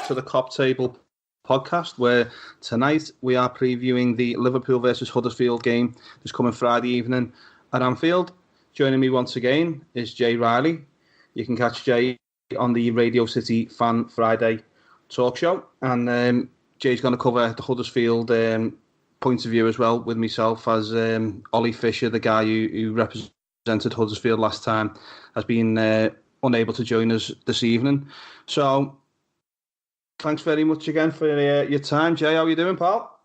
to the Cop Table podcast, where tonight we are previewing the Liverpool versus Huddersfield game this coming Friday evening at Anfield. Joining me once again is Jay Riley. You can catch Jay on the Radio City Fan Friday talk show, and Jay's going to cover the Huddersfield point of view as well with myself, as Ollie Fisher, the guy who represented Huddersfield last time, has been unable to join us this evening. So thanks very much again for your time, Jay. How are you doing, pal?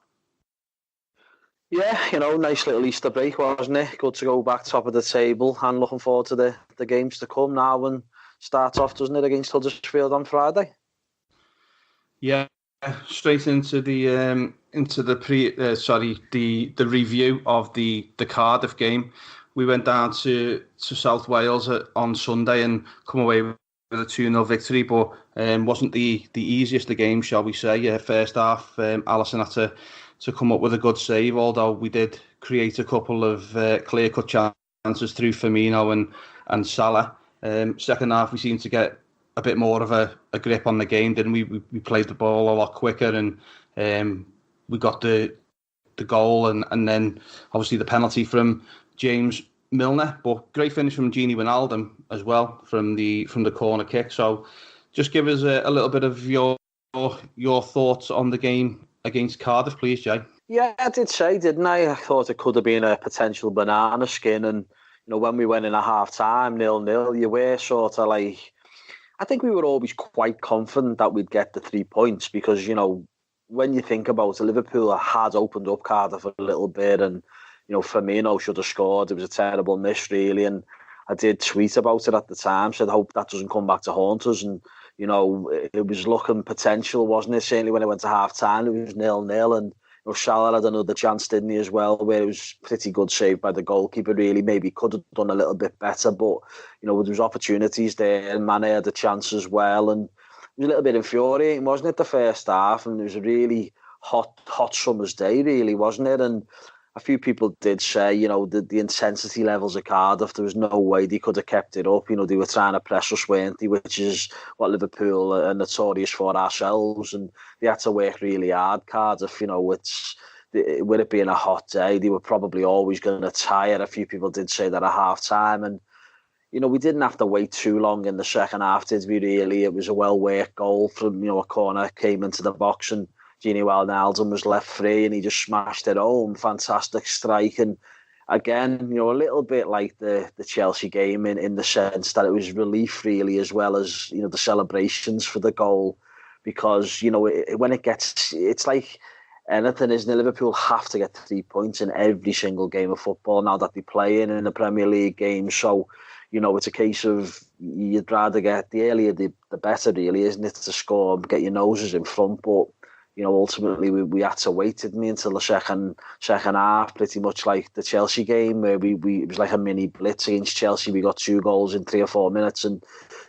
Yeah, nice little Easter break, wasn't it? Good to go back top of the table, and looking forward to the games to come now, and start off, doesn't it, against Huddersfield on Friday? Yeah, straight into the review of the Cardiff game. We went down to South Wales on Sunday and come away with a 2-0 victory, but wasn't the easiest of games, shall we say. First half, Alisson had to come up with a good save, although we did create a couple of clear-cut chances through Firmino and Salah. Second half, we seemed to get a bit more of a grip on the game, didn't we? We played the ball a lot quicker, and we got the goal, and then obviously the penalty from James Milner, but great finish from Gini Wijnaldum as well from the corner kick. So just give us a little bit of your thoughts on the game against Cardiff, please, Jay. Yeah, I did say, didn't I? I thought it could have been a potential banana skin, and when we went in at half-time, 0-0, you were sort of like, I think we were always quite confident that we'd get the 3 points because, when you think about it, Liverpool had opened up Cardiff a little bit, and Firmino should have scored. It was a terrible miss, really, and I did tweet about it at the time, said, hope that doesn't come back to haunt us, and, it was looking potential, wasn't it? Certainly when it went to half-time, it was 0-0, and Salah had another chance, didn't he, as well, where it was pretty good save by the goalkeeper, really. Maybe could have done a little bit better, but, there was opportunities there, and Mane had a chance as well, and it was a little bit infuriating, wasn't it, the first half, and it was a really hot summer's day, really, wasn't it? And a few people did say, the intensity levels at Cardiff, there was no way they could have kept it up. They were trying to press us, weren't they, which is what Liverpool are notorious for ourselves. And they had to work really hard, Cardiff. With it being a hot day, they were probably always going to tire. A few people did say that at half-time. And, we didn't have to wait too long in the second half, did we, really? It was a well-worked goal from, a corner came into the box, and Gini Wijnaldum was left free and he just smashed it home. Fantastic strike. And again, a little bit like the Chelsea game in the sense that it was relief, really, as well as, the celebrations for the goal. Because, when it gets, it's like anything, isn't it? Liverpool have to get 3 points in every single game of football now that they play in the Premier League game. So, it's a case of you'd rather get the earlier the better, really, isn't it, to score and get your noses in front. But ultimately we had to wait, didn't we, until the second half, pretty much like the Chelsea game, where it was like a mini blitz against Chelsea. We got 2 goals in 3 or 4 minutes, and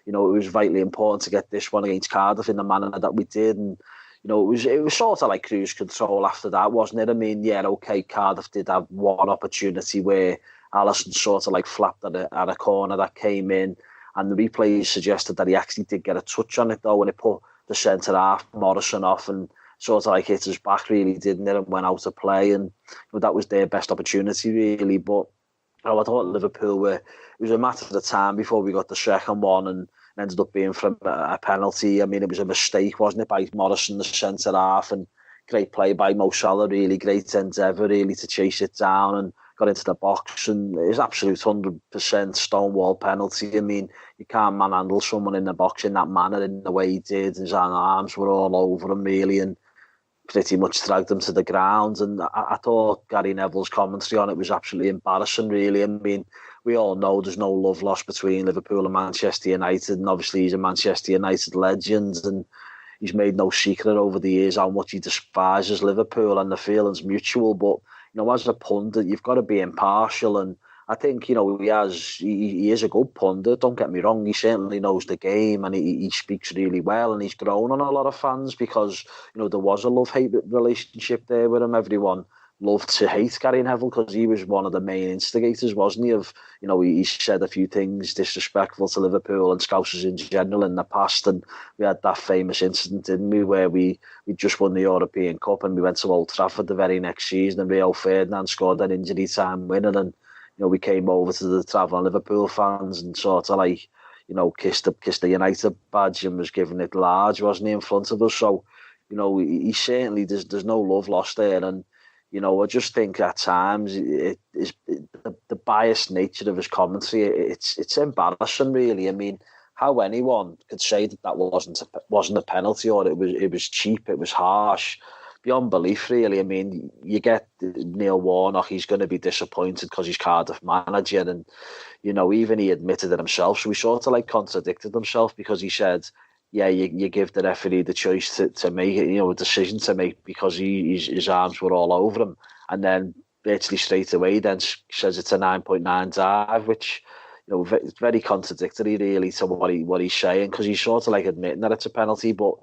it was vitally important to get this one against Cardiff in the manner that we did. And it was sort of like cruise control after that, wasn't it? I mean, yeah, okay, Cardiff did have one opportunity where Alisson sort of like flapped at a corner that came in, and the replays suggested that he actually did get a touch on it though, when it put the centre half Morrison off and sort of like hit his back, really, didn't it, and went out of play. And that was their best opportunity, really. But I thought Liverpool it was a matter of the time before we got the second one, and ended up being from a penalty. I mean, it was a mistake, wasn't it, by Morrison, the centre half, and great play by Mo Salah, really great endeavour, really, to chase it down, and got into the box, and it was absolute 100% stonewall penalty. I mean, you can't manhandle someone in the box in that manner, in the way he did. His arms were all over him, really, and pretty much dragged him to the ground. And I thought Gary Neville's commentary on it was absolutely embarrassing, really. I mean, we all know there's no love lost between Liverpool and Manchester United, and obviously he's a Manchester United legend, and he's made no secret over the years how much he despises Liverpool, and the feeling's mutual. But as a pundit, you've got to be impartial, and I think, he is a good pundit, don't get me wrong. He certainly knows the game, and he speaks really well, and he's grown on a lot of fans because, there was a love-hate relationship there with him. Everyone loved to hate Gary Neville because he was one of the main instigators, wasn't he? Of he said a few things disrespectful to Liverpool and Scousers in general in the past, and we had that famous incident, didn't we, where we just won the European Cup and we went to Old Trafford the very next season, and Rio Ferdinand scored an injury time winner, and we came over to the travelling Liverpool fans and sort of like kissed the United badge and was giving it large, wasn't he, in front of us? So he certainly there's no love lost there, and I just think at times it is the biased nature of his commentary. It's embarrassing, really. I mean, how anyone could say that wasn't a penalty, or it was cheap, it was harsh, beyond belief, really. I mean, you get Neil Warnock; he's going to be disappointed because he's Cardiff manager, and even he admitted it himself. So he sort of like contradicted himself because he said, yeah, you give the referee the choice to make it, a decision to make because his arms were all over him. And then virtually straight away then says it's a 9.9 dive, which, it's very contradictory really to what he's saying, because he's sort of like admitting that it's a penalty. But,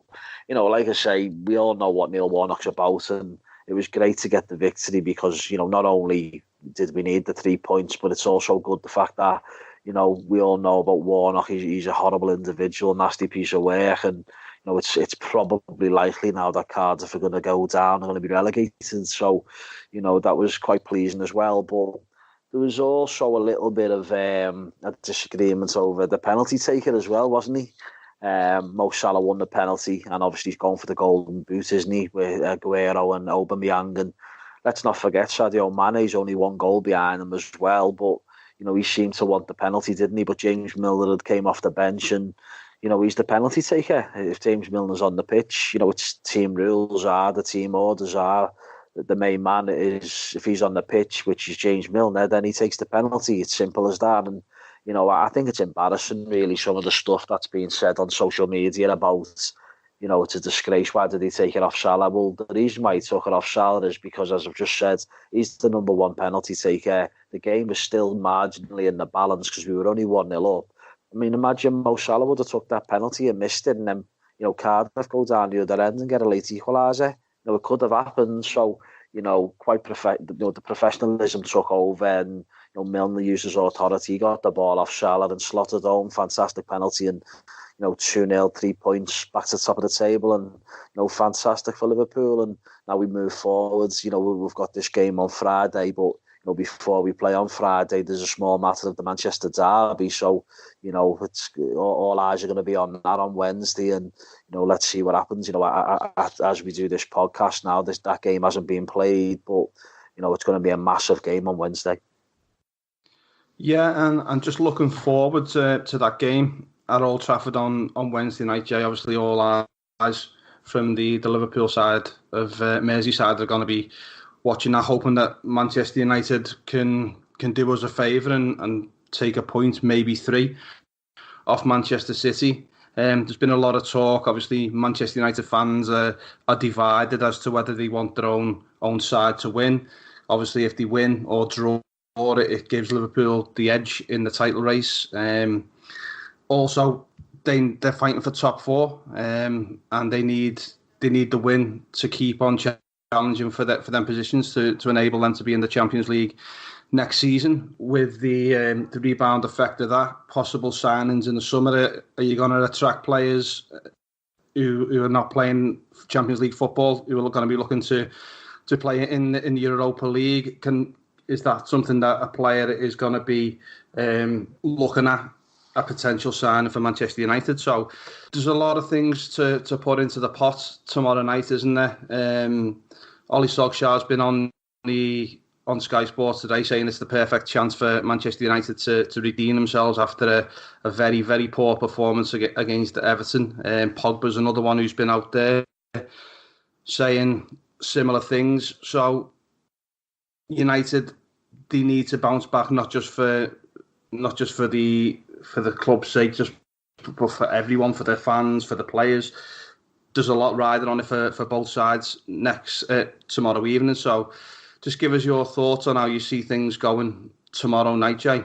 like I say, we all know what Neil Warnock's about, and it was great to get the victory because, not only did we need the 3 points, but it's also good the fact that, we all know about Warnock. He's a horrible individual, nasty piece of work, and it's probably likely now that Cardiff are going to go down and going to be relegated. So, that was quite pleasing as well. But there was also a little bit of a disagreement over the penalty taker as well, wasn't he? Mo Salah won the penalty, and obviously he's going for the golden boot, isn't he, with Aguero and Aubameyang. And let's not forget Sadio Mane's only one goal behind him as well, but he seemed to want the penalty, didn't he? But James Milner had came off the bench, and he's the penalty taker. If James Milner's on the pitch, it's team rules are, the team orders are, the main man is, if he's on the pitch, which is James Milner, then he takes the penalty. It's simple as that. And I think it's embarrassing, really, some of the stuff that's being said on social media about, it's a disgrace. Why did he take it off Salah? Well, the reason why he took it off Salah is because, as I've just said, he's the number one penalty taker. The game was still marginally in the balance because we were only 1-0 up. I mean, imagine Mo Salah would have took that penalty and missed it, and then, Cardiff go down the other end and get a late equaliser. It could have happened. So, the professionalism took over, and Milner used his authority. He got the ball off Salah and slotted home. Fantastic penalty, and 2-0, 3 points back to the top of the table, and fantastic for Liverpool. And now we move forwards. We've got this game on Friday, but before we play on Friday, there's a small matter of the Manchester derby. So it's all eyes are going to be on that on Wednesday, and let's see what happens. As we do this podcast now, that game hasn't been played, but it's going to be a massive game on Wednesday. Yeah, and I'm just looking forward to that game at Old Trafford on Wednesday night, Jay. Obviously, all eyes from the Liverpool side of Merseyside are going to be watching that, hoping that Manchester United can do us a favour and take a point, maybe 3, off Manchester City. There's been a lot of talk. Obviously, Manchester United fans are divided as to whether they want their own side to win. Obviously, if they win or draw, it gives Liverpool the edge in the title race. Also, they're fighting for top 4, and they need the win to keep on challenging for them positions to enable them to be in the Champions League next season. With the rebound effect of that, possible signings in the summer, are you going to attract players who are not playing Champions League football, who are going to be looking to play in the Europa League? Is that something that a player is going to be looking at, a potential signing for Manchester United? So there's a lot of things to put into the pot tomorrow night, isn't there? Ollie Solskjaer's been on Sky Sports today saying it's the perfect chance for Manchester United to redeem themselves after a very, very poor performance against Everton. Pogba's another one who's been out there saying similar things. So United, they need to bounce back, not just for the club's sake, but for everyone, for their fans, for the players. There's a lot riding on it for both sides tomorrow evening. So just give us your thoughts on how you see things going tomorrow night, Jay.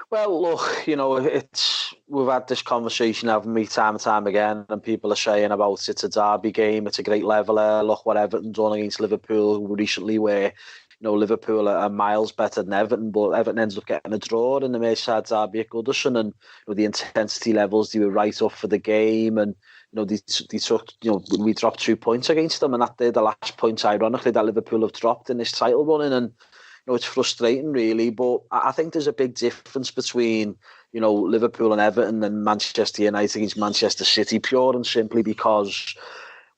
Well, look, it's we've had this conversation, haven't we, time and time again, and people are saying about it's a derby game, it's a great leveler. Look what Everton done against Liverpool recently, where Liverpool are miles better than Everton, but Everton ends up getting a draw in the Merseyside derby at Goodison, and the intensity levels, they were right up for the game, and they took, we dropped 2 points against them, and that they're the last points, ironically, that Liverpool have dropped in this title running, and it's frustrating, really. But I think there's a big difference between Liverpool and Everton and Manchester United against Manchester City, pure and simply because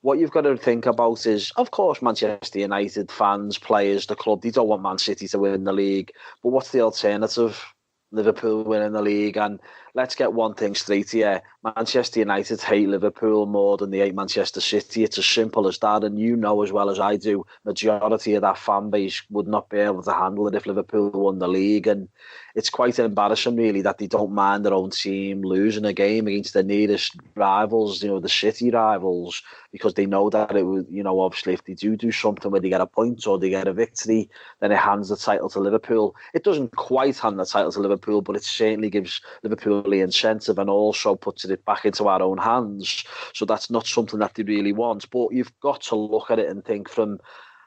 what you've got to think about is, of course, Manchester United fans, players, the club, they don't want Man City to win the league. But what's the alternative? Liverpool winning the league. And let's get one thing straight here. Manchester United hate Liverpool more than they hate Manchester City. It's as simple as that. And you know as well as I do, majority of that fan base would not be able to handle it if Liverpool won the league. And it's quite embarrassing, really, that they don't mind their own team losing a game against their nearest rivals, the City rivals, because they know that it would, obviously, if they do something where they get a point or they get a victory, then it hands the title to Liverpool. It doesn't quite hand the title to Liverpool, but it certainly gives Liverpool the incentive and also puts it back into our own hands. So that's not something that they really want. But you've got to look at it and think from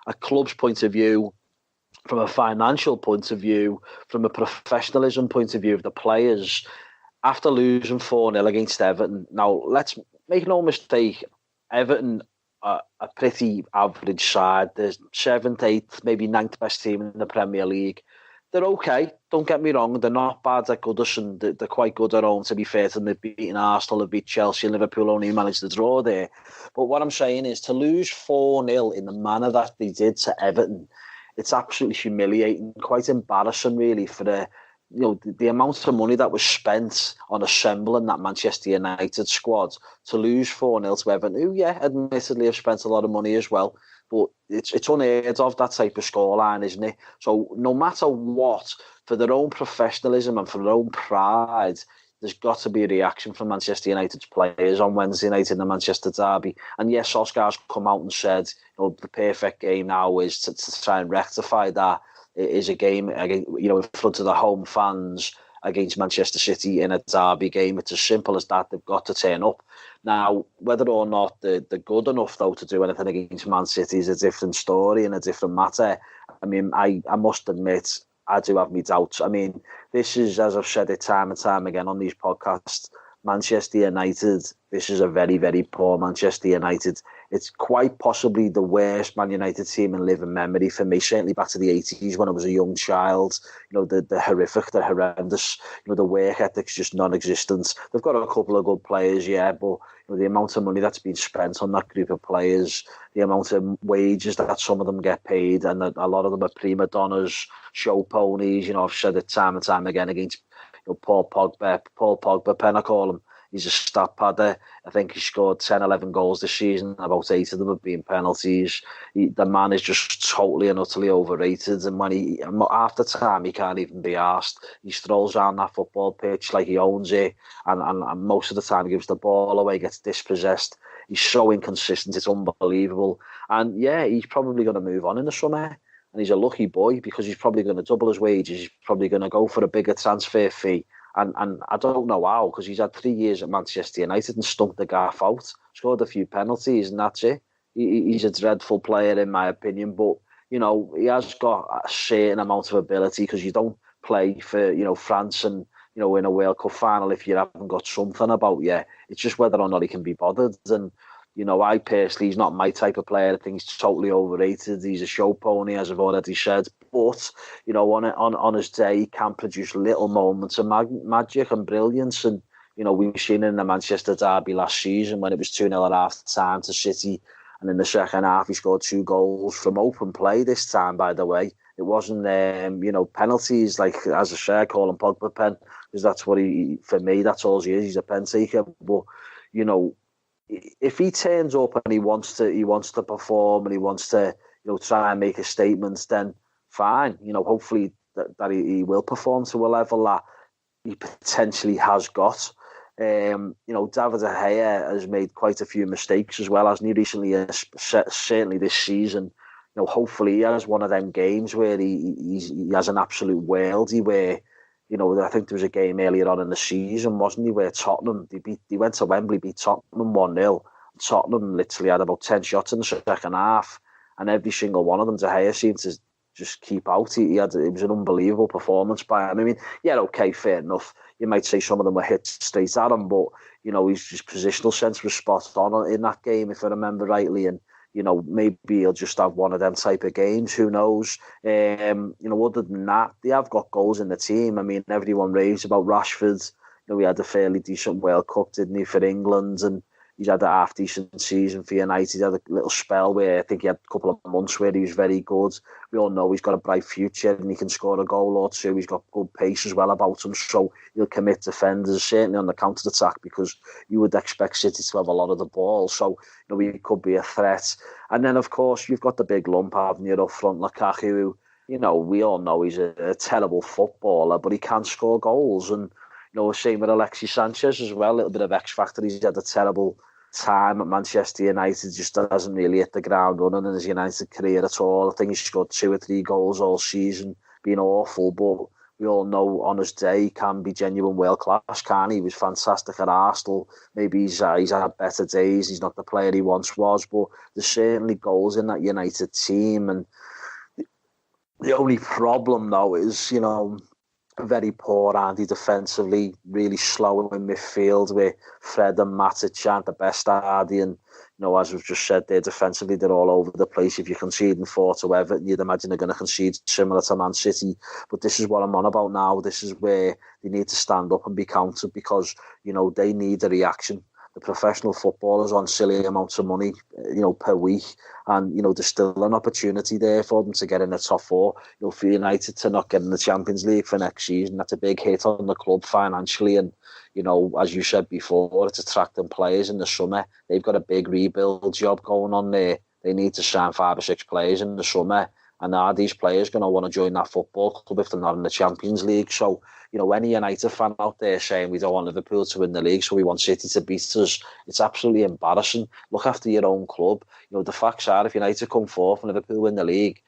a club's point of view, from a financial point of view, from a professionalism point of view of the players. After losing 4-0 against Everton, now let's make no mistake, Everton are a pretty average side. They're 7th, 8th, maybe 9th best team in the Premier League. They're okay, don't get me wrong. They're not bad at Goodison. They're quite good at home, to be fair to them. They've beaten Arsenal, they've beat Chelsea, and Liverpool only managed to draw there. But what I'm saying is, to lose 4-0 in the manner that they did to Everton, it's absolutely humiliating, quite embarrassing, really, for the amount of money that was spent on assembling that Manchester United squad. To lose 4-0 to Everton, who, admittedly have spent a lot of money as well, but it's unheard of, that type of scoreline, isn't it? So no matter what, for their own professionalism and for their own pride, there's got to be a reaction from Manchester United's players on Wednesday night in the Manchester derby. And yes, Oscar's come out and said, the perfect game now is to try and rectify that. It is a game, in front of the home fans against Manchester City in a derby game. It's as simple as that. They've got to turn up. Now, whether or not they're good enough, though, to do anything against Man City is a different story and a different matter. I mean, I must admit, I do have my doubts. I mean, this is, as I've said it time and time again on these podcasts, Manchester United, this is a very, very poor Manchester United. It's quite possibly the worst Man United team in living memory for me, certainly back to the 80s when I was a young child. The horrific, the horrendous, the work ethic's just non-existent. They've got a couple of good players, but the amount of money that's been spent on that group of players, the amount of wages that some of them get paid, and a lot of them are prima donnas, show ponies. I've said it time and time again against Paul Pogba, pen I call him. He's a stat padder. I think he scored 10, 11 goals this season. About 8 of them have been penalties. The man is just totally and utterly overrated. And when half the time, he can't even be asked. He strolls around that football pitch like he owns it. And most of the time, he gives the ball away, gets dispossessed. He's so inconsistent. It's unbelievable. And he's probably going to move on in the summer. And he's a lucky boy because he's probably going to double his wages. He's probably going to go for a bigger transfer fee. And I don't know how, because he's had 3 years at Manchester United and stunk the gaff out, scored a few penalties, and that's it. He's a dreadful player, in my opinion. But, he has got a certain amount of ability, because you don't play for, France and, in a World Cup final if you haven't got something about you. It's just whether or not he can be bothered. And, I personally, he's not my type of player. I think he's totally overrated. He's a show pony, as I've already said. But, on his day, he can produce little moments of magic and brilliance. And, we've seen it in the Manchester derby last season when it was 2-0 at half-time to City. And in the second half, he scored 2 goals from open play this time, by the way. It wasn't, penalties, like, as I say, I call him Pogba pen, because that's what for me, that's all he is. He's a pen taker. But, if he turns up and he wants to perform and he wants to, try and make a statement, then fine. Hopefully that he will perform to a level that he potentially has got. David De Gea has made quite a few mistakes as well, hasn't he, recently, certainly this season. Hopefully he has one of them games where he has an absolute worldie where, I think there was a game earlier on in the season, wasn't he, where Tottenham, they went to Wembley, beat Tottenham 1-0. Tottenham literally had about 10 shots in the second half, and every single one of them, De Gea seemed to just keep out. It was an unbelievable performance by him. I mean, yeah, okay, fair enough. You might say some of them were hit straight at him, but, his positional sense was spot on in that game, if I remember rightly, and maybe he'll just have one of them type of games. Who knows? Other than that, they have got goals in the team. I mean, everyone raves about Rashford. He had a fairly decent World Cup, didn't he, for England? And he's had a half-decent season for United. He had a little spell where I think he had a couple of months where he was very good. We all know he's got a bright future and he can score a goal or two. He's got good pace as well about him, so he'll commit defenders, certainly on the counter-attack, because you would expect City to have a lot of the ball. So, he could be a threat. And then, of course, you've got the big lump, haven't you, up front, Lukaku, who, we all know he's a terrible footballer, but he can score goals. And, same with Alexis Sanchez as well, a little bit of X-factor. He's had a terrible time at Manchester United, just hasn't really hit the ground running in his United career at all. I think he's scored 2 or 3 goals all season, been awful, but we all know on his day he can be genuine world class, can he? He was fantastic at Arsenal. Maybe he's had better days, he's not the player he once was, but there's certainly goals in that United team. And the only problem though is, very poor Andy defensively, really slow in midfield with Fred and Matic aren't the best, Andy, and as we've just said there, defensively they're all over the place. If you're conceding 4 to Everton, you'd imagine they're going to concede similar to Man City. But this is what I'm on about now. This is where they need to stand up and be counted, because they need a reaction. The professional footballers on silly amounts of money, per week, and there's still an opportunity there for them to get in the top 4. For United to not get in the Champions League for next season, that's a big hit on the club financially. And as you said before, it's attracting players in the summer. They've got a big rebuild job going on there. They need to sign 5 or 6 players in the summer. And are these players going to want to join that football club if they're not in the Champions League? So, any United fan out there saying we don't want Liverpool to win the league, so we want City to beat us, it's absolutely embarrassing. Look after your own club. The facts are, if United come fourth and Liverpool win the league,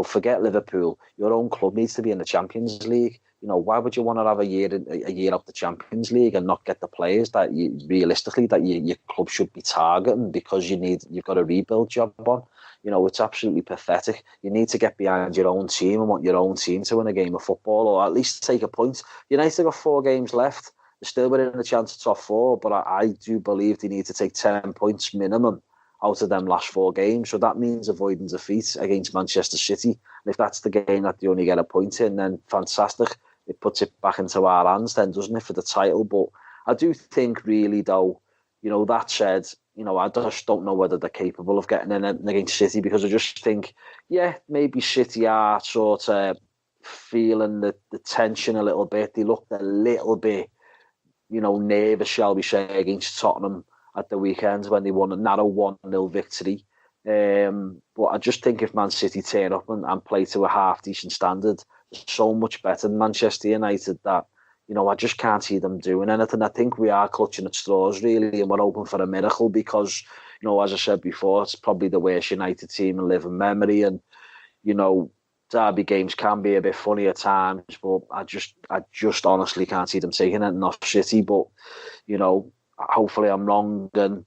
forget Liverpool. Your own club needs to be in the Champions League. Why would you want to have a year out the Champions League and not get the players that your club should be targeting, because you've got a rebuild job on? It's absolutely pathetic. You need to get behind your own team and want your own team to win a game of football, or at least take a point. United have got 4 games left. They're still within a chance of top 4, but I do believe they need to take 10 points minimum out of them last 4 games. So that means avoiding defeat against Manchester City. And if that's the game that they only get a point in, then fantastic. It puts it back into our hands then, doesn't it, for the title? But I do think really, though, that said, I just don't know whether they're capable of getting in against City, because I just think, maybe City are sort of feeling the tension a little bit. They looked a little bit, nervous, shall we say, against Tottenham at the weekend when they won a narrow 1-0 victory. But I just think if Man City turn up and play to a half-decent standard, they're so much better than Manchester United that, I just can't see them doing anything. I think we are clutching at straws, really, and we're hoping for a miracle because, as I said before, it's probably the worst United team in living memory. And, derby games can be a bit funny at times, but I just honestly can't see them taking it off City. But, hopefully I'm wrong, and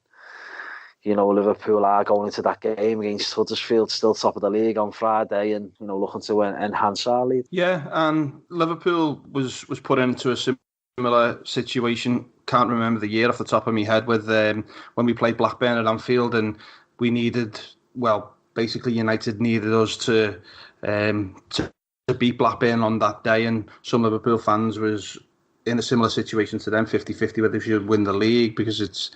Liverpool are going into that game against Huddersfield, still top of the league on Friday, and looking to enhance our lead. Yeah, and Liverpool was put into a similar situation. Can't remember the year off the top of my head, with when we played Blackburn at Anfield, and we needed, basically United needed us to beat Blackburn on that day, and some Liverpool fans was in a similar situation to them, 50-50 whether they should win the league, because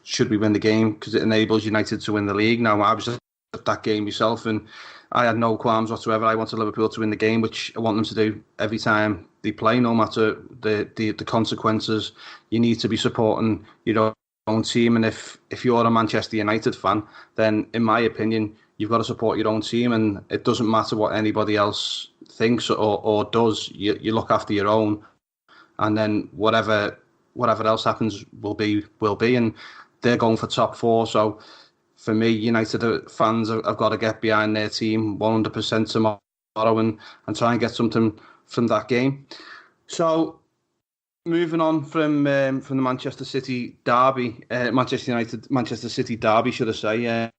should we win the game because it enables United to win the league. Now, I was at that game myself and I had no qualms whatsoever. I wanted Liverpool to win the game, which I want them to do every time they play, no matter the consequences. You need to be supporting your own team, and if you're a Manchester United fan, then in my opinion you've got to support your own team, and it doesn't matter what anybody else thinks or does. You look after your own, and then whatever else happens will be. And they're going for top 4. So for me, United fans have got to get behind their team 100% tomorrow and try and get something from that game. So, moving on from the Manchester City derby, Manchester City derby, should I say?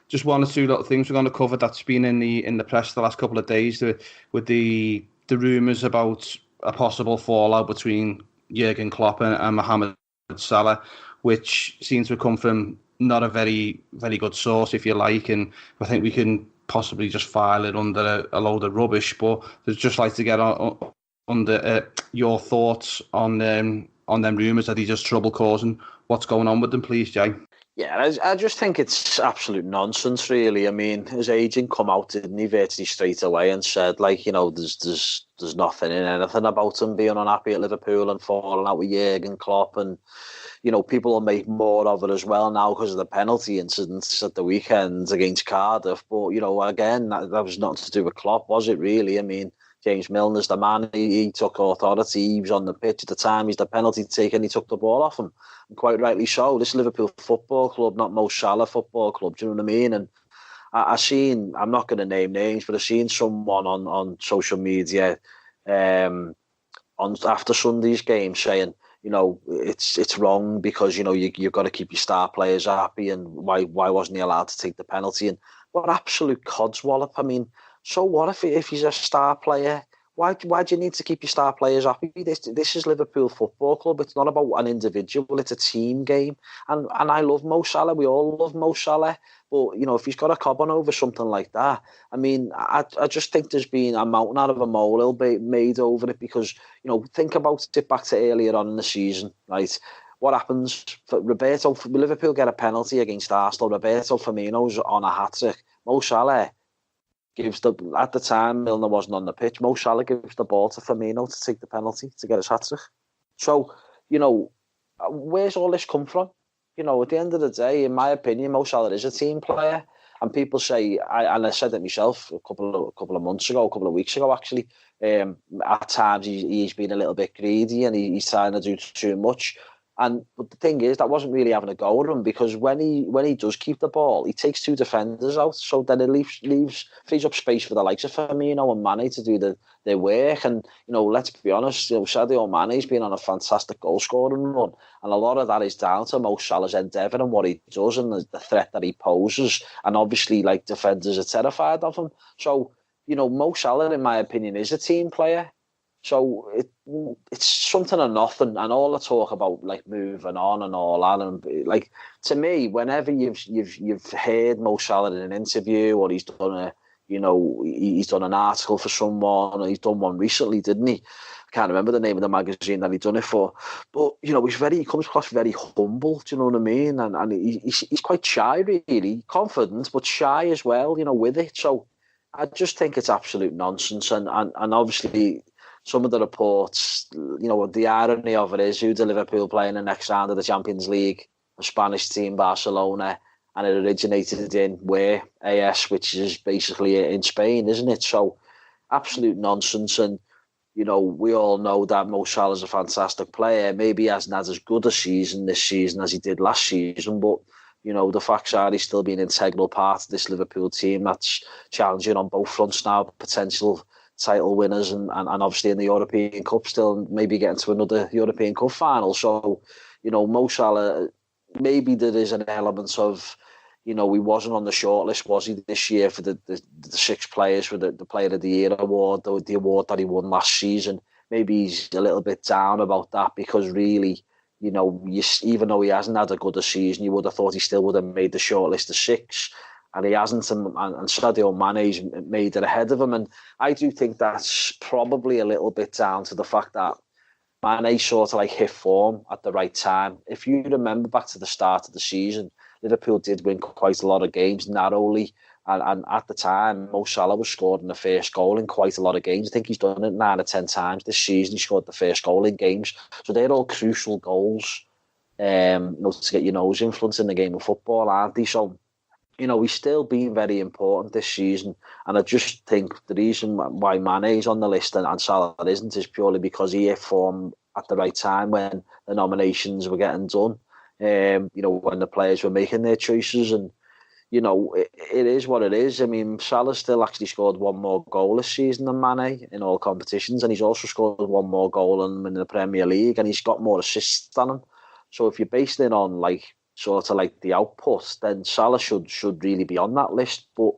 Just one or two little things we're going to cover that's been in the press the last couple of days with the rumours about a possible fallout between Jurgen Klopp and Mohamed Salah, which seems to come from not a very, very good source, if you like, and I think we can possibly just file it under a load of rubbish. But I'd just like to get under your thoughts on them rumours. Are they just trouble causing? What's going on with them, please, Jay? Yeah, I just think it's absolute nonsense, really. I mean, his agent come out, didn't he, virtually straight away and said, like, you know, there's nothing in anything about him being unhappy at Liverpool and falling out with Jurgen Klopp, and you know, people will make more of it as well now because of the penalty incidents at the weekend against Cardiff. But you know, again, that was nothing to do with Klopp, was it? Really? I mean, James Milner's the man. He took authority. He was on the pitch at the time. He's the penalty taker, and he took the ball off him. And quite rightly so. This Liverpool Football Club, not Mo Salah Football Club. Do you know what I mean? And I seen, I'm not going to name names, but I seen someone on social media on after Sunday's game saying, you know, it's wrong because, you know, you've got to keep your star players happy, and why wasn't he allowed to take the penalty? And what absolute codswallop. I mean, so what if he's a star player? Why do you need to keep your star players happy? This is Liverpool Football Club. It's not about an individual. It's a team game. And I love Mo Salah. We all love Mo Salah. But, you know, if he's got a cob on over something like that, I mean, I just think there's been a mountain out of a molehill made over it because, you know, think about it back to earlier on in the season, right? What happens? For Liverpool get a penalty against Arsenal. Roberto Firmino's on a hat-trick. Mo Salah gives at the time, Milner wasn't on the pitch, Mo Salah gives the ball to Firmino to take the penalty to get his hat-trick. So, you know, where's all this come from? You know, at the end of the day, in my opinion, Mo Salah is a team player. And people say, and I said it myself a couple of months ago, a couple of weeks ago, actually, at times he's been a little bit greedy and he's trying to do too much. But the thing is, that wasn't really having a go at him because when he does keep the ball, he takes two defenders out, so then it frees up space for the likes of Firmino and Mane to do their work. And you know, let's be honest, you know, Sadio Mane's been on a fantastic goal scoring run, and a lot of that is down to Mo Salah's endeavour and what he does and the threat that he poses. And obviously, like, defenders are terrified of him. So you know, Mo Salah, in my opinion, is a team player. So it's something or nothing, and all the talk about like moving on and all that, and like to me, whenever you've heard Mo Salah in an interview or he's done he's done an article for someone, or he's done one recently, didn't he? I can't remember the name of the magazine that he done it for, but you know, he comes across very humble. Do you know what I mean? And he's quite shy, really, confident but shy as well. You know, with it. So I just think it's absolute nonsense, and obviously. Some of the reports, you know, the irony of it is who do Liverpool play in the next round of the Champions League? A Spanish team, Barcelona, and it originated in where? AS, which is basically in Spain, isn't it? So absolute nonsense. And, you know, we all know that Mo Salah is a fantastic player. Maybe he hasn't had as good a season this season as he did last season, but, you know, the facts are he's still been an integral part of this Liverpool team that's challenging on both fronts now, potential title winners and obviously in the European Cup still, and maybe getting to another European Cup final. So, you know, Mo Salah, maybe there is an element of, you know, he wasn't on the shortlist, was he, this year for the 6 players for the Player of the Year award, the award that he won last season. Maybe he's a little bit down about that because really, you know, even though he hasn't had a good season, you would have thought he still would have made the shortlist of 6. And he hasn't, and Sadio Mane's made it ahead of him. And I do think that's probably a little bit down to the fact that Mane sort of like hit form at the right time. If you remember back to the start of the season, Liverpool did win quite a lot of games narrowly. And at the time, Mo Salah was scoring the first goal in quite a lot of games. I think he's done it 9 or 10 times this season. He scored the first goal in games. So they're all crucial goals to get your nose in front in the game of football, aren't they? So, you know, he's still been very important this season. And I just think the reason why Mane's on the list and Salah isn't is purely because he hit form at the right time when the nominations were getting done. You know, when the players were making their choices. And, it is what it is. I mean, Salah still actually scored one more goal this season than Mane in all competitions, and he's also scored one more goal in the Premier League, and he's got more assists than him. So if you're based it on sort of like the output, then Salah should really be on that list. But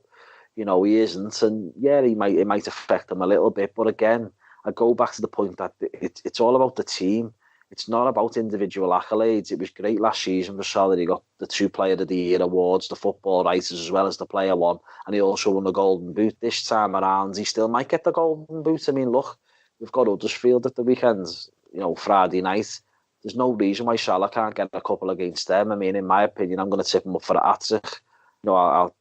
he isn't, and yeah, it might affect him a little bit. But again, I go back to the point that it's all about the team. It's not about individual accolades. It was great last season for Salah. He got the 2 Player of the Year awards, the Football Writers as well as the Player one, and he also won the Golden Boot. This time around, he still might get the Golden Boot. I mean, look, we've got Huddersfield at the weekend, Friday night. There's no reason why Salah can't get a couple against them. I mean, in my opinion, I'm going to tip him up for a hat-trick. I'll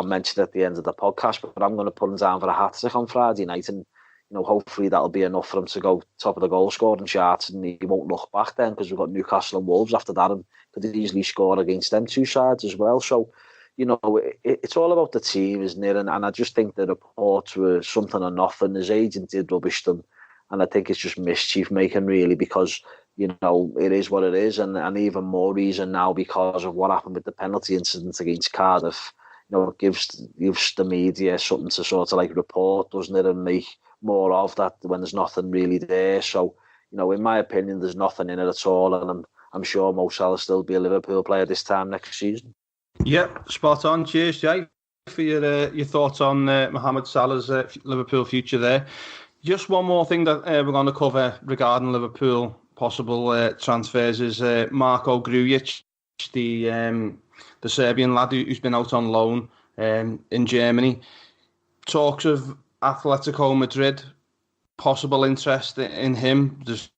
mention it at the end of the podcast, but I'm going to put him down for a hat-trick on Friday night, and hopefully that'll be enough for him to go top of the goal scoring charts, and he won't look back then, because we've got Newcastle and Wolves after that, and could easily score against them 2 sides as well. So, it's all about the team, isn't it? And I just think the reports were something or nothing. His agent did rubbish them, and I think it's just mischief making, really, because it is what it is, and even more reason now because of what happened with the penalty incident against Cardiff. It gives the media something to sort of like report, doesn't it, and make more of that when there's nothing really there. So, in my opinion, there's nothing in it at all, and I'm sure Mo Salah will still be a Liverpool player this time next season. Yep, spot on. Cheers, Jay, for your thoughts on Mohamed Salah's Liverpool future there. Just one more thing that we're going to cover regarding Liverpool possible transfers is Marko Grujic, the Serbian lad who's been out on loan in Germany. Talks of Atletico Madrid, possible interest in him. There's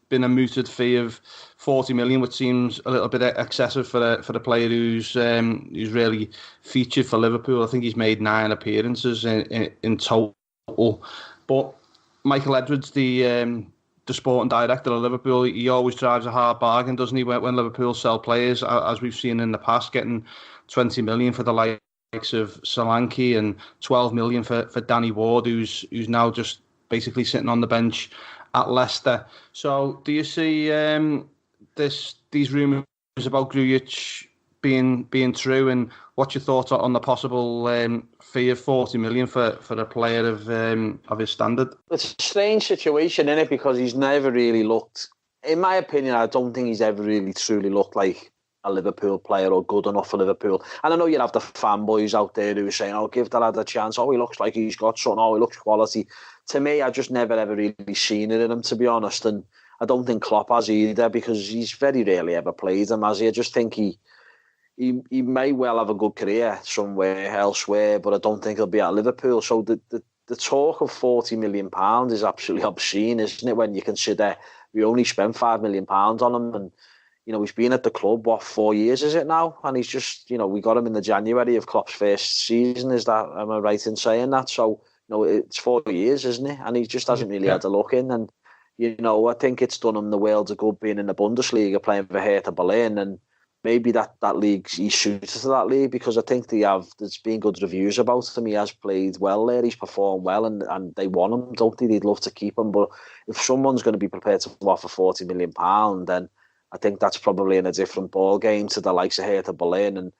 been a mooted fee of 40 million, which seems a little bit excessive for a player who's really featured for Liverpool. I think he's made 9 appearances in total. But Michael Edwards, the sporting director of Liverpool, he always drives a hard bargain, doesn't he, when Liverpool sell players, as we've seen in the past, getting 20 million for the likes of Solanke and 12 million for Danny Ward, who's now just basically sitting on the bench at Leicester. So do you see these rumours about Grujic being true, and what's your thoughts on the possible fee of 40 million for a player of his standard? It's a strange situation, isn't it? Because he's never really looked, in my opinion, I don't think he's ever really truly looked like a Liverpool player or good enough for Liverpool. And I know you have the fanboys out there who are saying, "Oh, give that lad a chance. Oh, he looks like he's got something. Oh, he looks quality." To me, I just never ever really seen it in him, to be honest. And I don't think Klopp has either, because he's very rarely ever played him, has he? I just think he may well have a good career somewhere elsewhere, but I don't think he'll be at Liverpool. So the talk of £40 million is absolutely obscene, isn't it, when you consider we only spent £5 million on him, and he's been at the club, 4 years is it now? And he's just, we got him in the January of Klopp's first season. Am I right in saying that? So, it's 4 years, isn't it? And he just hasn't really had a look in. And, I think it's done him the world of good being in the Bundesliga, playing for Hertha Berlin. And maybe that league, he's suited to that league, because I think there's been good reviews about him. He has played well there, he's performed well, and they want him, don't they? They'd love to keep him. But if someone's going to be prepared to offer £40 million, then I think that's probably in a different ball game to the likes of Hertha Berlin, and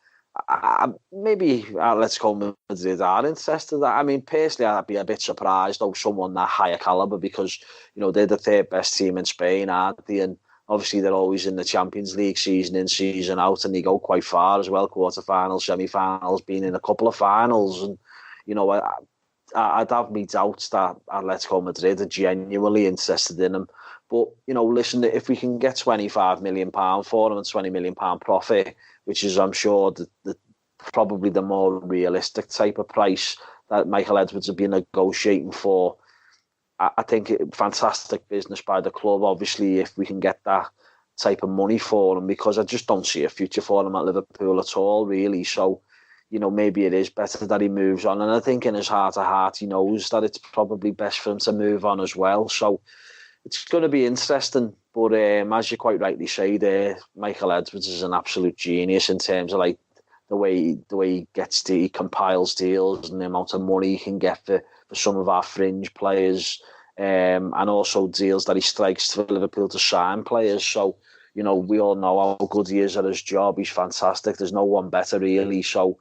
maybe Atletico Madrid are interested. I mean, personally, I'd be a bit surprised though, someone that higher caliber, because they're the 3rd best team in Spain, aren't they? And obviously they're always in the Champions League season in, season out, and they go quite far as well, quarterfinals, semi-finals, been in a couple of finals. And I'd have me doubts that Atletico Madrid are genuinely interested in him. But, listen, if we can get £25 million for him and £20 million profit, which is, I'm sure, probably the more realistic type of price that Michael Edwards would be negotiating for, I think fantastic business by the club, obviously, if we can get that type of money for him, because I just don't see a future for him at Liverpool at all, really. So, maybe it is better that he moves on. And I think in his heart of heart, he knows that it's probably best for him to move on as well. So, it's going to be interesting, but as you quite rightly say there, Michael Edwards is an absolute genius in terms of like the way he compiles deals and the amount of money he can get for some of our fringe players, and also deals that he strikes for Liverpool to sign players. So, we all know how good he is at his job. He's fantastic. There's no one better, really. So,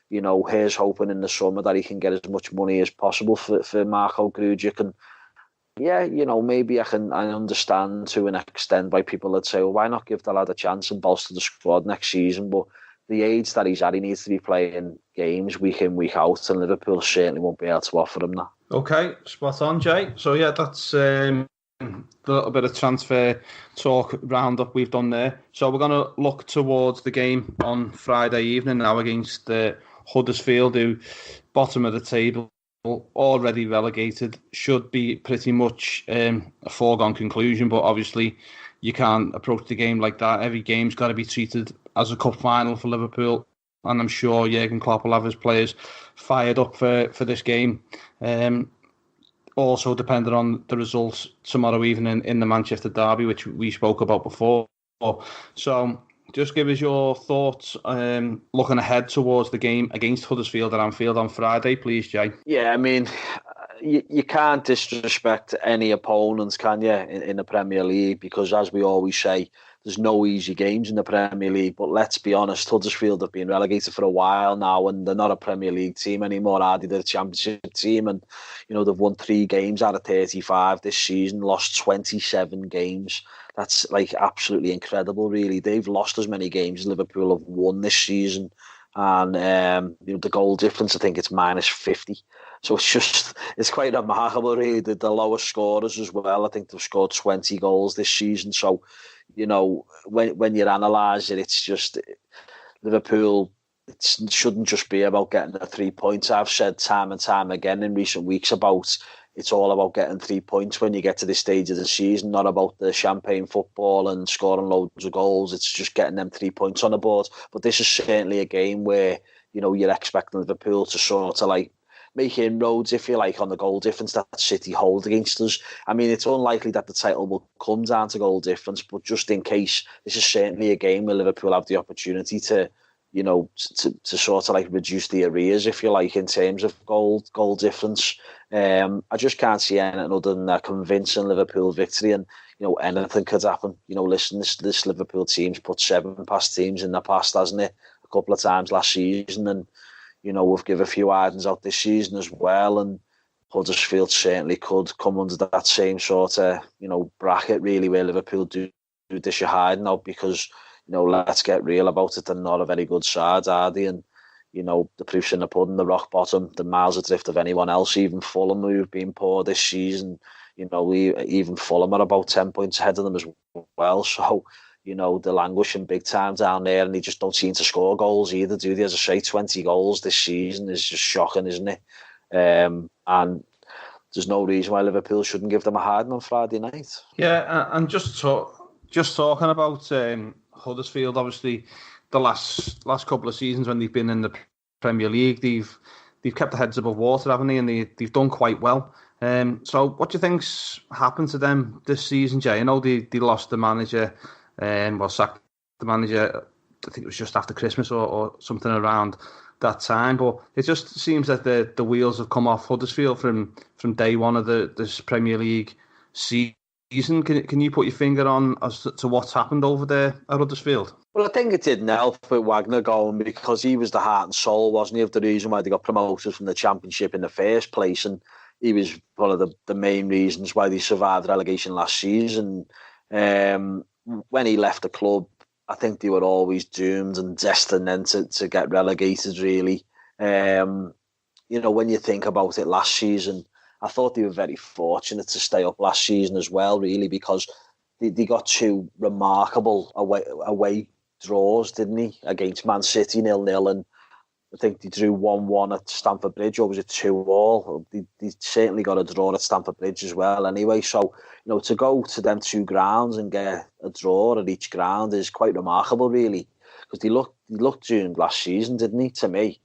here's hoping in the summer that he can get as much money as possible for Marko Grujic. And yeah, maybe I understand to an extent why people would say, well, why not give the lad a chance and bolster the squad next season? But the age that he's at, he needs to be playing games week in, week out, and Liverpool certainly won't be able to offer him that. Okay, spot on, Jay. So yeah, that's a little bit of transfer talk roundup we've done there. So we're going to look towards the game on Friday evening now against Huddersfield, who bottom of the table, already relegated, should be pretty much a foregone conclusion. But obviously, you can't approach the game like that. Every game's got to be treated as a cup final for Liverpool, and I'm sure Jurgen Klopp will have his players fired up for this game. Also depending on the results tomorrow evening in the Manchester derby, which we spoke about before. So just give us your thoughts looking ahead towards the game against Huddersfield at Anfield on Friday, please, Jay. Yeah, I mean, you can't disrespect any opponents, can you, in the Premier League? Because as we always say, there's no easy games in the Premier League. But let's be honest, Huddersfield have been relegated for a while now, and they're not a Premier League team anymore, are they? They're a Championship team, and they've won 3 games out of 35 this season, lost 27 games. That's absolutely incredible, really. They've lost as many games as Liverpool have won this season, and the goal difference, I think it's -50. So it's quite remarkable, really. The lowest scorers as well, I think they've scored 20 goals this season. So, when you analyse it, it's just Liverpool. It shouldn't just be about getting the 3 points. I've said time and time again in recent weeks about it's all about getting 3 points when you get to this stage of the season, not about the champagne football and scoring loads of goals. It's just getting them 3 points on the board. But this is certainly a game where, you're expecting Liverpool to sort of make inroads, if you like, on the goal difference that City hold against us. I mean, it's unlikely that the title will come down to goal difference, but just in case, this is certainly a game where Liverpool have the opportunity to sort of reduce the arrears, if you like, in terms of goal difference. I just can't see anything other than a convincing Liverpool victory, and anything could happen. Listen, this Liverpool team's put 7 past teams in the past, hasn't it? A couple of times last season, and we've given a few items out this season as well, and Huddersfield certainly could come under that same sort of bracket, really, where Liverpool do dish a hide now, because let's get real about it, they're not a very good side, are they? And the proof's in the pudding, the rock bottom, the miles adrift of anyone else, even Fulham, who've been poor this season. Even Fulham are about 10 points ahead of them as well. So, they're languishing big time down there, and they just don't seem to score goals either, do they? As I say, 20 goals this season is just shocking, isn't it? And there's no reason why Liverpool shouldn't give them a hiding on Friday night. Yeah, and just talking about Huddersfield, obviously the last couple of seasons when they've been in the Premier League, they've kept their heads above water, haven't they? And they've done quite well. So what do you think's happened to them this season, Jay? I know they lost the manager, sacked the manager, I think it was just after Christmas or something around that time. But it just seems that the wheels have come off Huddersfield from day one of this Premier League season. Can you put your finger on as to what's happened over there at Huddersfield? Well, I think it didn't help with Wagner going, because he was the heart and soul, wasn't he, of the reason why they got promoted from the Championship in the first place. And he was one of the main reasons why they survived relegation last season. When he left the club, I think they were always doomed and destined then to get relegated, really. When you think about it last season, I thought they were very fortunate to stay up last season as well, really, because they got 2 remarkable away draws, didn't he, against Man City 0-0, and I think they drew 1-1 at Stamford Bridge, or was it 2-2? They certainly got a draw at Stamford Bridge as well anyway. So, to go to them 2 grounds and get a draw at each ground is quite remarkable, really, because they looked doomed last season, didn't he, to me?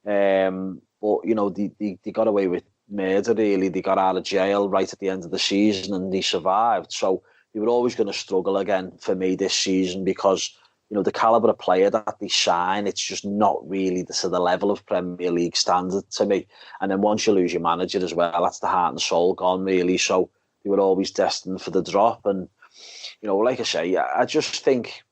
But, they got away with murder, really. They got out of jail right at the end of the season and they survived. So they were always going to struggle again for me this season, because the calibre of player that they sign, it's just not really to the level of Premier League standard to me. And then once you lose your manager as well, that's the heart and soul gone, really. So they were always destined for the drop. And like I say, I just think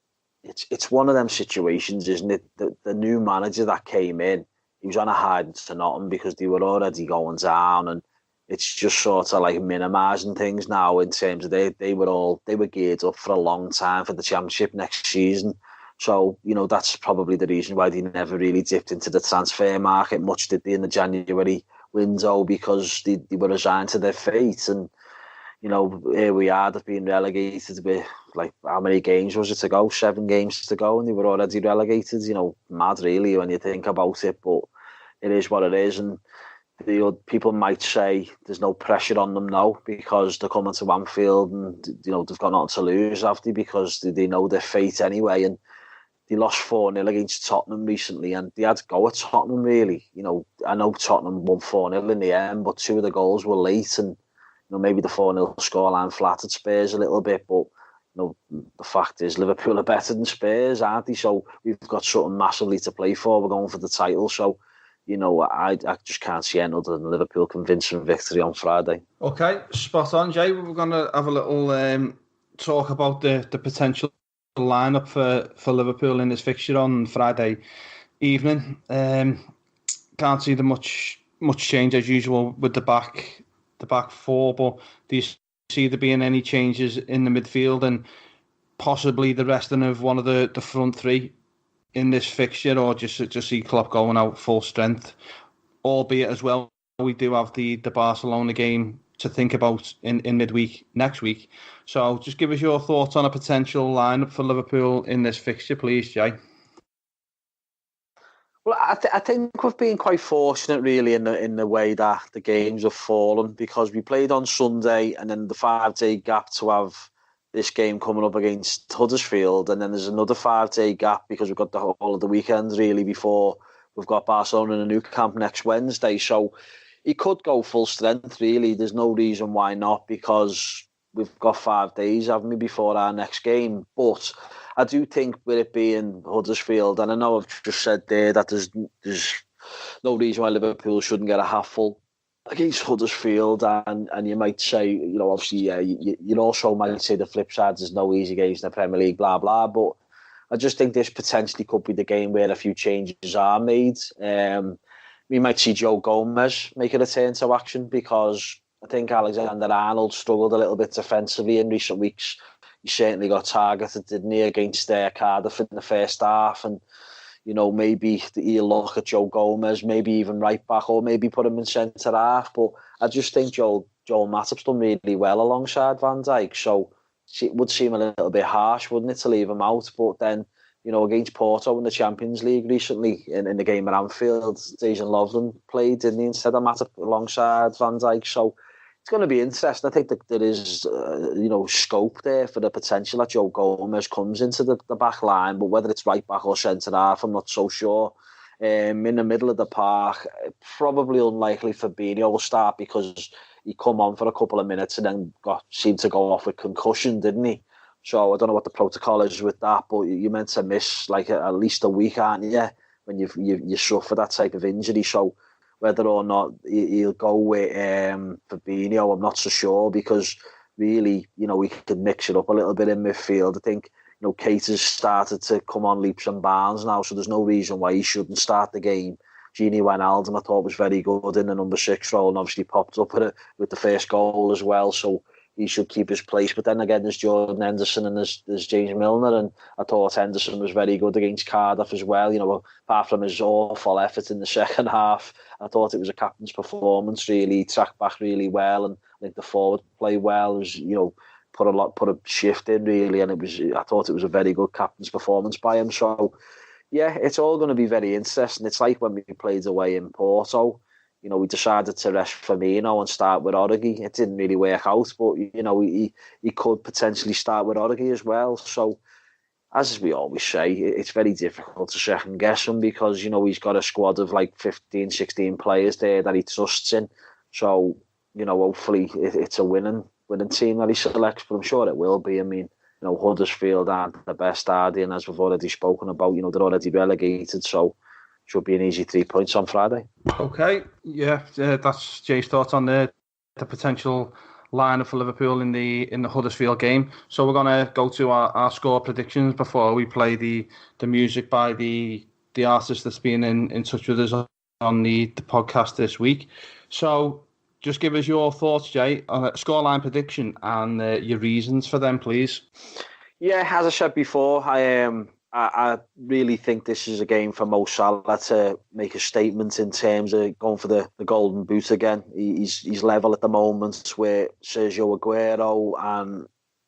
it's one of them situations, isn't it? The new manager that came in, he was on a hiding to nothing because they were already going down, and it's just sort of like minimising things now in terms of they were geared up for a long time for the Championship next season. So, that's probably the reason why they never really dipped into the transfer market much, did they, in the January window, because they were resigned to their fate. And here we are, they've been relegated with, like, how many games was it to go? 7 games to go, and they were already relegated. Mad really when you think about it, but it is what it is. And people might say there's no pressure on them now because they're coming to Anfield and, they've got nothing to lose, have they? Because they know their fate anyway. And they lost 4-0 against Tottenham recently, and they had to go at Tottenham, really. I know Tottenham won 4-0 in the end, but 2 of the goals were late, and maybe the 4-0 scoreline flattered Spurs a little bit, but the fact is Liverpool are better than Spurs, aren't they? So we've got something massively to play for. We're going for the title, so I just can't see any other than Liverpool convincing victory on Friday. Okay, spot on, Jay. We're going to have a little talk about the potential lineup for Liverpool in this fixture on Friday evening. Can't see the much change as usual with the back four, but do you see there being any changes in the midfield and possibly the resting of one of the front three in this fixture, or just see Klopp going out full strength? Albeit as well, we do have the Barcelona game to think about in midweek next week. So just give us your thoughts on a potential lineup for Liverpool in this fixture, please, Jay. Well, I think we've been quite fortunate, really, in the way that the games have fallen, because we played on Sunday and then the 5-day gap to have this game coming up against Huddersfield, and then there's another 5-day gap because we've got the whole of the weekend, really, before we've got Barcelona in a new camp next Wednesday. So he could go full strength, really. There's no reason why not, because we've got 5 days, haven't we, before our next game. But I do think with it being Huddersfield, and I know I've just said there that there's no reason why Liverpool shouldn't get a half full against Huddersfield, and you might say, obviously, you also might say the flip side, there's no easy games in the Premier League, blah, blah, but I just think this potentially could be the game where a few changes are made. We might see Joe Gomez make a return to action, because I think Alexander-Arnold struggled a little bit defensively in recent weeks. He certainly got targeted, didn't he, against Cardiff in the first half, and maybe he'll look at Joe Gomez, maybe even right back, or maybe put him in centre half. But I just think Joel Matip's done really well alongside Van Dijk, so it would seem a little bit harsh, wouldn't it, to leave him out? But then, against Porto in the Champions League recently, in the game at Anfield, Dejan Lovren played, didn't he, instead of Matip alongside Van Dijk. So it's going to be interesting. I think that there is, scope there for the potential that Joe Gomez comes into the back line, but whether it's right back or centre half, I'm not so sure. In the middle of the park, probably unlikely Fabinho will start, because he come on for a couple of minutes and then seemed to go off with concussion, didn't he? So I don't know what the protocol is with that, but you're meant to miss like at least a week, aren't you, when you suffer that type of injury? So whether or not he'll go with Fabinho, I'm not so sure, because really, we could mix it up a little bit in midfield. I think, Keita's started to come on leaps and bounds now, so there's no reason why he shouldn't start the game. Gini Wijnaldum, I thought, was very good in the number 6 role, and obviously popped up with the first goal as well, so he should keep his place. But then again, there's Jordan Henderson and there's James Milner, and I thought Henderson was very good against Cardiff as well. Apart from his awful effort in the second half, I thought it was a captain's performance, really. He tracked back really well, and I think the forward played well. It was, put a shift in, really, and I thought it was a very good captain's performance by him. So yeah, it's all going to be very interesting. It's like when we played away in Porto. We decided to rest Firmino and start with Origi. It didn't really work out, but he could potentially start with Origi as well. So, as we always say, it's very difficult to second guess him, because he's got a squad of like 15, 16 players there that he trusts in. So, hopefully it's a winning team that he selects, but I'm sure it will be. I mean, Huddersfield aren't the best, are they? And as we've already spoken about, they're already relegated, so should be an easy 3 points on Friday. Okay, yeah, that's Jay's thoughts on the potential lineup for Liverpool in the Huddersfield game. So we're gonna go to our score predictions before we play the music by the artist that's been in touch with us on the podcast this week. So just give us your thoughts, Jay, on a scoreline prediction and your reasons for them, please. Yeah, as I said before, I really think this is a game for Mo Salah to make a statement in terms of going for the golden boot again. He's level at the moment with Sergio Aguero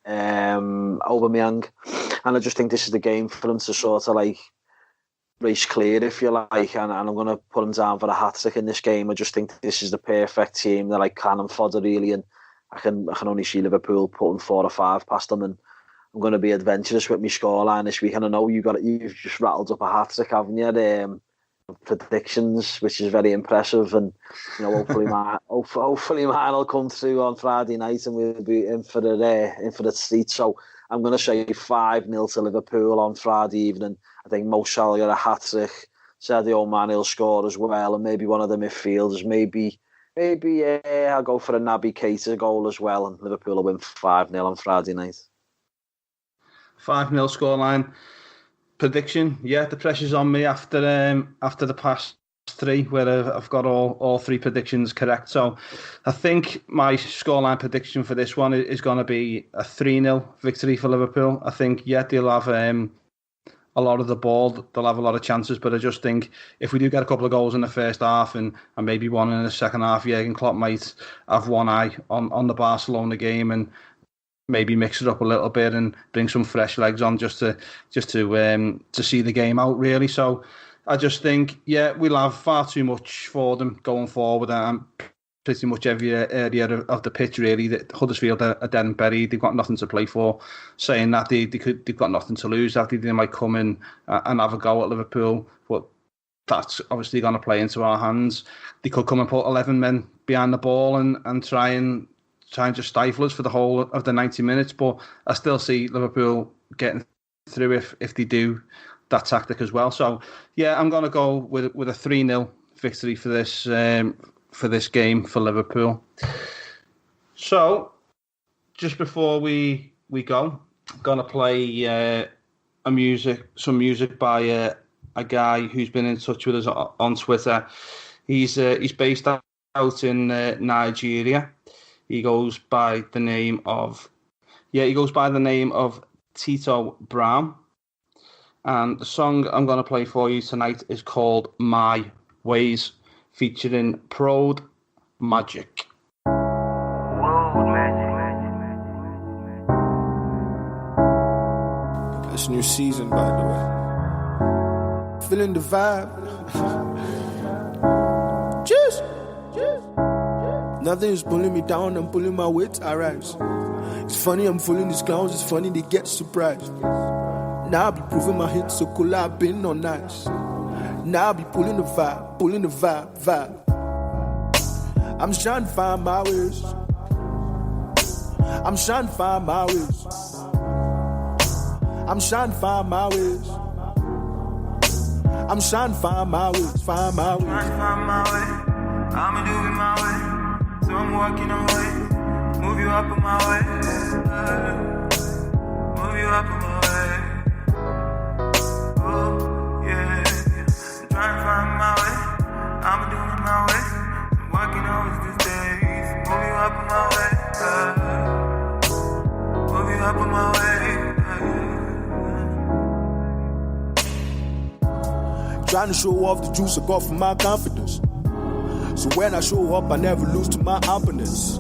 and Aubameyang, and I just think this is the game for him to sort of like race clear, if you like, and I'm going to put him down for a hat-trick in this game. I just think this is the perfect team. They're like cannon fodder, really, and I can only see Liverpool putting 4 or 5 past them, and I'm going to be adventurous with my scoreline this week. And I know you've just rattled up a hat-trick, haven't you? Predictions, which is very impressive, and hopefully mine will come through on Friday night, and we'll be in for the treat. So I'm going to say 5-0 to Liverpool on Friday evening. I think Mo Salah got a hat-trick. Sadio Mane will score as well, and maybe one of the midfielders. Maybe I'll go for a Naby Keita goal as well, and Liverpool will win 5-0 on Friday night. 5-0 scoreline prediction. Yeah, the pressure's on me after the past 3, where I've got all 3 predictions correct. So I think my scoreline prediction for this one is going to be a 3-0 victory for Liverpool. I think, they'll have a lot of the ball, they'll have a lot of chances, but I just think if we do get a couple of goals in the first half and maybe one in the second half, Jurgen Klopp might have one eye on the Barcelona game and maybe mix it up a little bit and bring some fresh legs on just to see the game out, really. So I just think, we'll have far too much for them going forward, and pretty much every area of the pitch, really. That Huddersfield are dead and buried. They've got nothing to play for. Saying that they've got nothing to lose. I think they might come in and have a go at Liverpool, but that's obviously going to play into our hands. They could come and put 11 men behind the ball and try and just stifle us for the whole of the 90 minutes. But I still see Liverpool getting through if they do that tactic as well. So I'm going to go with a 3-0 victory for this game for Liverpool. So just before we go, I'm going to play some music by a guy who's been in touch with us on Twitter. He's based out in Nigeria. He goes by the name of Tito Brown, and the song I'm going to play for you tonight is called My Ways, featuring Prode Magic. It's a new season, by the way. Feeling the vibe. Cheers. Nothing is pulling me down, I'm pulling my weight, I rise. It's funny, I'm fooling these clowns, it's funny, they get surprised. Now I be proving my hits, so cool, I've been on nice. Now I be pulling the vibe. I'm just trying to find my ways. I'm trying to find my ways. I'm trying to find my ways. I'm trying to find my ways, find my ways. Trying to find my way, I'ma do it my way. So I'm walking away, move you up on my way. Move you up on my way. Oh, yeah. I'm trying to find my way, I'ma do it my way. I'm walking over these days, move you up on my way. Move you up on my way. Trying to show off the juice I got from my confidence. So when I show up, I never lose to my opponents.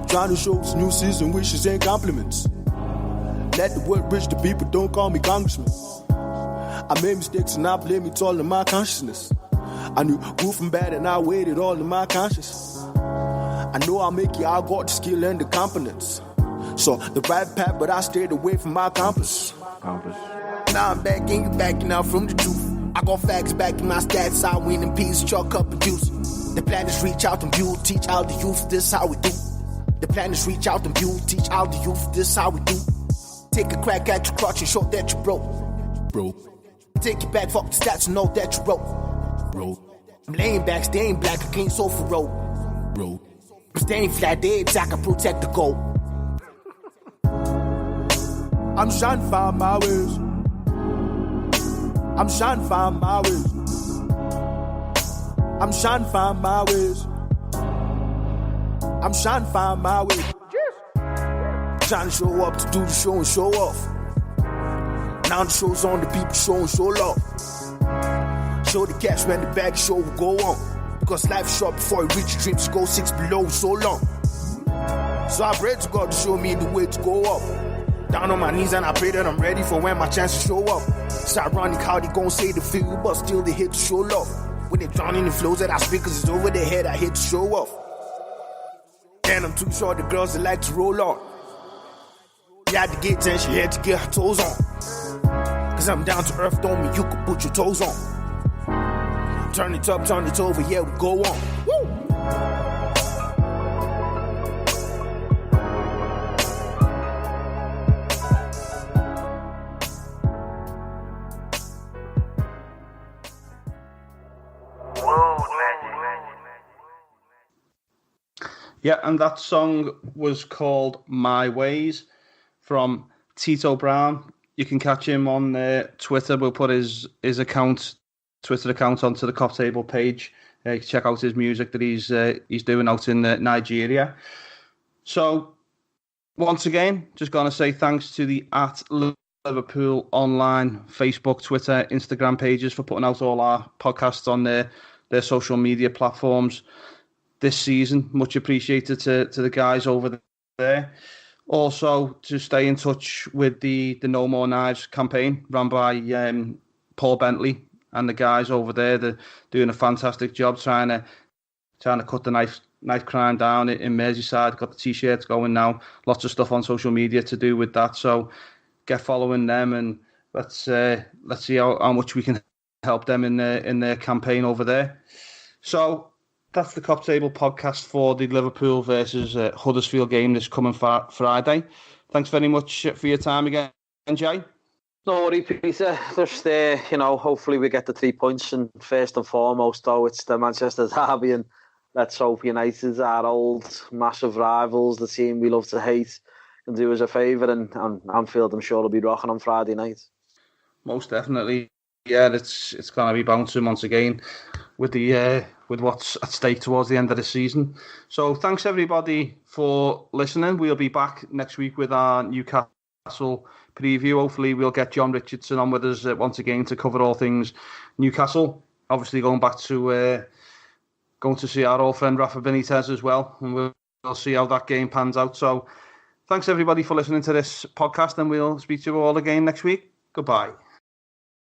Trying to show this new season wishes and compliments. Let the word reach the people, don't call me congressman. I made mistakes and I blame it all in my consciousness. I knew good from bad and I weighed it all in my conscience. I know I'll make it, I got the skill and the competence. So the right path, but I stayed away from my compass. Now I'm back and you backing out from the truth. I got facts back in my stats, I win in peace, chalk up and juice. The plan is reach out and build, teach all the youth, this how we do. The plan is reach out and build, teach all the youth, this how we do. Take a crack at your crotch and show that you broke. Take it back, fuck the stats and know that you broke. I'm laying back, staying black against sofa road. Staying flat dates, I can protect the goal. I'm trying to find my ways. I'm trying to find my ways. I'm trying to find my ways. I'm trying to find my way. Trying to show up to do the show and show off. Now the show's on, the people show and show love. Show the cash when the bag show will go on. Because life's short before you reach dreams, go 6 below so long. So I pray to God to show me the way to go up. Down on my knees and I pray that I'm ready for when my chances show up. It's ironic how they gon' say the feel, but still they hit to show love. When they drown in the flows that I speak, cause it's over their head, I hit to show off. And I'm too short, the girls that like to roll on. Yeah, the gate and she had to get her toes on. Cause I'm down to earth, don't mean you can put your toes on. Turn it up, turn it over, yeah, we go on. Woo! Yeah, and that song was called My Ways from Tito Brown. You can catch him on Twitter. We'll put his Twitter account onto the Cop Table page. You can check out his music that he's doing out in Nigeria. So, once again, just going to say thanks to the @Liverpool Online Facebook, Twitter, Instagram pages for putting out all our podcasts on their social media platforms this season. Much appreciated to the guys over there. Also, to stay in touch with the No More Knives campaign run by Paul Bentley and the guys over there. They're doing a fantastic job trying to cut the knife crime down in Merseyside. Got the t-shirts going now. Lots of stuff on social media to do with that. So get following them and let's see how much we can help them in their campaign over there. So that's the Cop Table podcast for the Liverpool versus Huddersfield game this coming Friday. Thanks very much for your time again, Jay. No worry, Peter. Just hopefully we get the 3 points. And first and foremost, though, it's the Manchester derby, and let's hope United, our old massive rivals, the team we love to hate, can do us a favour. And Anfield, I'm sure, will be rocking on Friday night. Most definitely. Yeah, it's going to be bouncing once again with what's at stake towards the end of the season. So thanks everybody for listening. We'll be back next week with our Newcastle preview. Hopefully we'll get John Richardson on with us once again to cover all things Newcastle. Obviously going to see our old friend Rafa Benitez as well, and we'll see how that game pans out. So thanks everybody for listening to this podcast, and we'll speak to you all again next week. Goodbye.